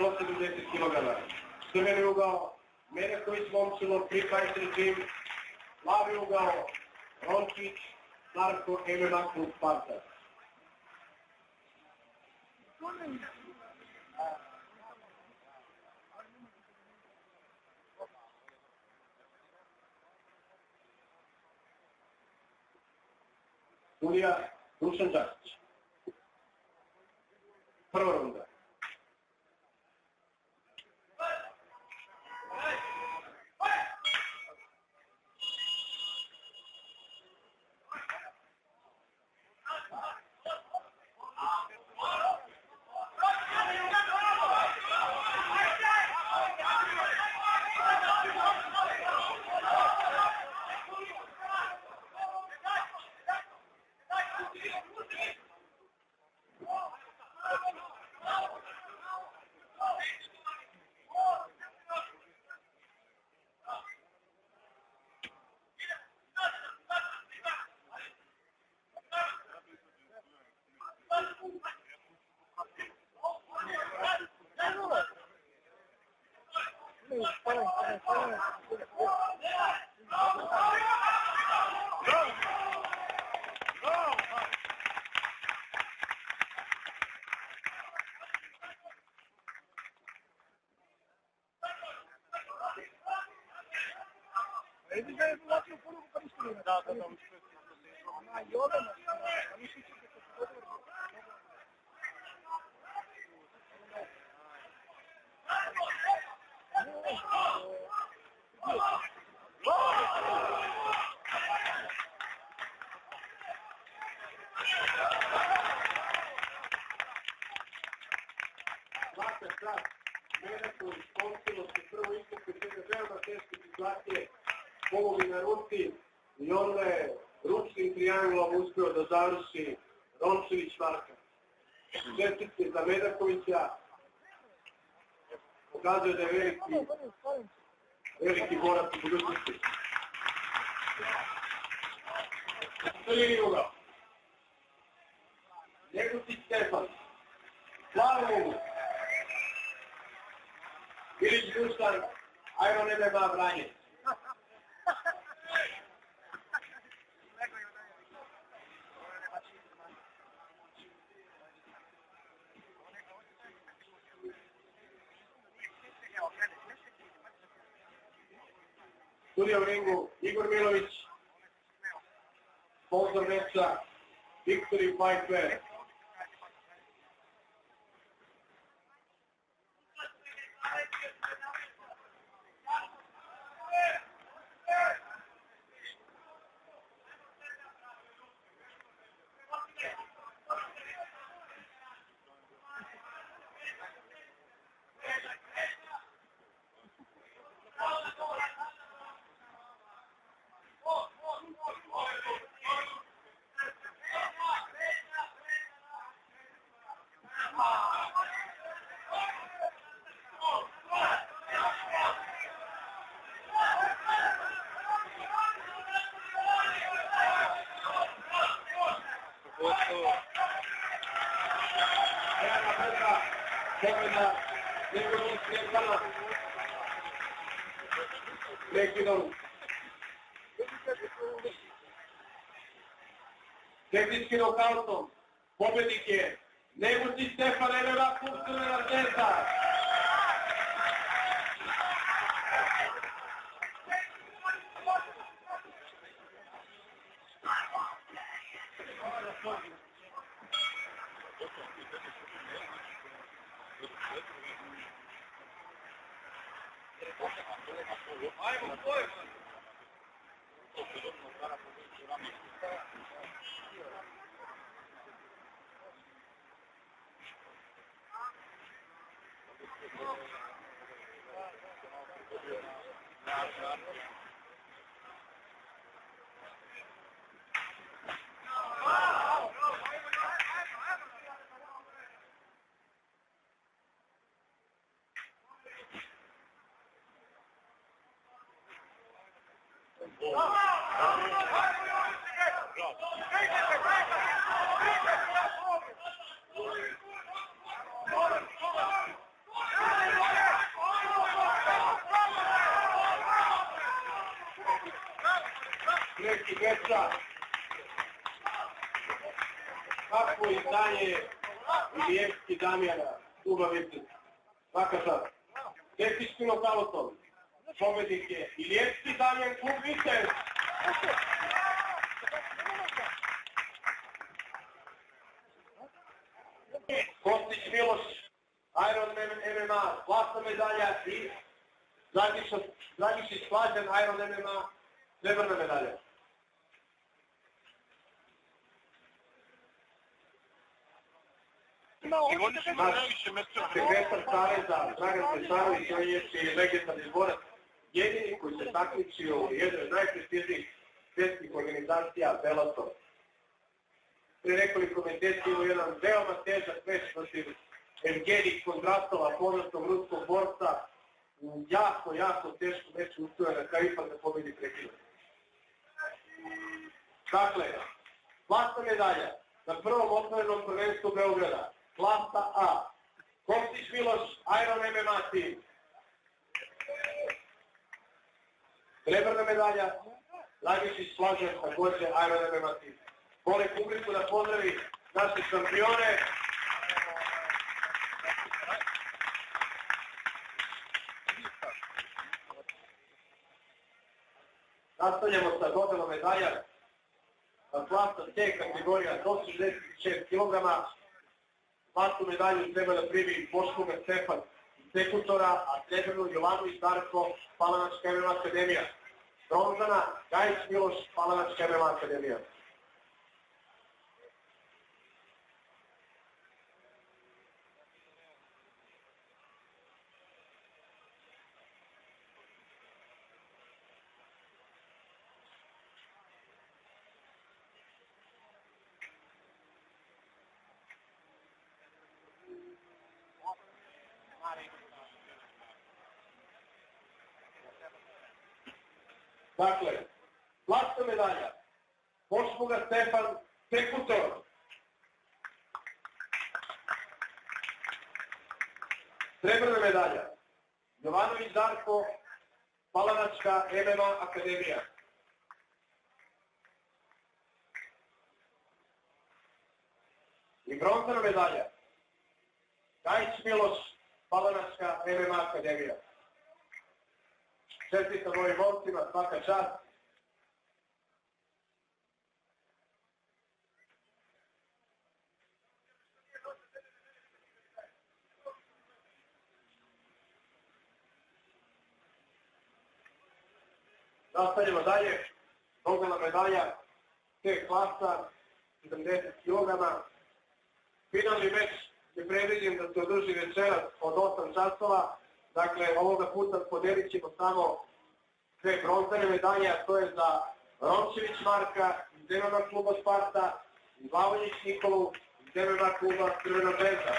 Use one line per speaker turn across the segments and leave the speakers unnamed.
170 kg. Crveni ugao, Medaković Momčilo, Pripajs režim, plavi ugao, Rončić, Marko Emenakov, Spartak. Julija Dušan Đakić. Prva runda.
Ele já evoluiu por um país. Da, na yoga,
Pomogi na ruci i onda je ručnim trijanglom uspio da završi Rončević Marka. Čestitke za Medakovića. Pokazuje da je veliki borac u budućnosti. Crveni ugao. Njegutić Stefan. Plavi ugao. Ilić Dušan. Ajmo Nebema Vranje. Studija u ringu Igor Milović, sponsor meča Victory Fight. Pogleda Njegotih Stefana. Prekidom. Tehnički nokautom. Pobednik je Njegotih Stefan, MMA Crvena zvezda. Ajmo, pojmo! ženskih meča. Kako izdanje Ilijevski Damjana, Kuba Vitez. Svaka čast. Tehnički nokautom. Pobednik je Ilijevski Damjan, Klub Vitez. Kostić Miloš, Iron MMA, zlatna medalja i Dragišić Slađan, Iron MMA, srebrna medalja. Sekretar Saveza, Dragan Pesarović, on je legendarni borac, jedini koji se takmičio u jednoj od najprestižnijih svjetskih organizacija Bellator. Pre nekoliko meseci imao jedan veoma težak meč protiv Evgenij Kondratova, poznatog ruskog borca. U jako teško meču uspio na kraju ipak da pobedi prekinuti. Dakle, zlatna medalja na prvom otvorenom prvenstvu Beograda, klasa A. Kostić Miloš, Iron MMA tim. Srebrna medalja, Dragišić Slađan, također Iron MMA tim. Molim publiku da pozdravi naše šampione. Nastavljamo sa dodelom medalja. Klasa C kategorija do 66 kg. Zlatnu medalju treba da primi Boškoga Stefan Sekutora, a srebrnu Jovanović Darko, Palanačka MMA akademija. Bronzana Gajić Miloš, Palanačka MMA akademija. Dakle, zlatna medalja, Boškoga Stefan Sekutor. Srebrna medalja, Jovanović Darko, Palanačka MMA akademija. I bronzana medalja, Gajić Miloš, Palanačka MMA akademija. Čestitam ovim momcima, svaka čast. Nastavljamo dalje. Dodelna medalja, C klasa, 70 kg. Finalni meč je predviđen da se održi večeras od 8 časova. Dakle, ovoga puta podelit ćemo samo sve bronzane medalje, a to je za Rončević Marka iz MMA kluba Sparta i Vlavoljić Nikolu iz MMA kluba Crvena zvezda.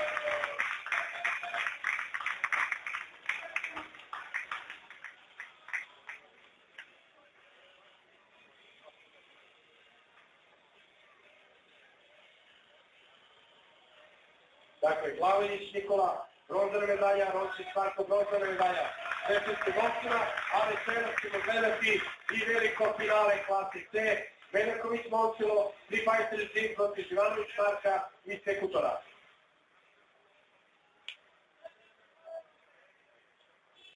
Dakle, Vlavoljić Nikola, bronzana medalja, Rončević Marko, bronzana medalja. Čestitam gostima, a večeras ćemo gledati i veliko finale klase C. Veljković Momčilo, 3 fighters protiv Jovanović Marka i Sekutora.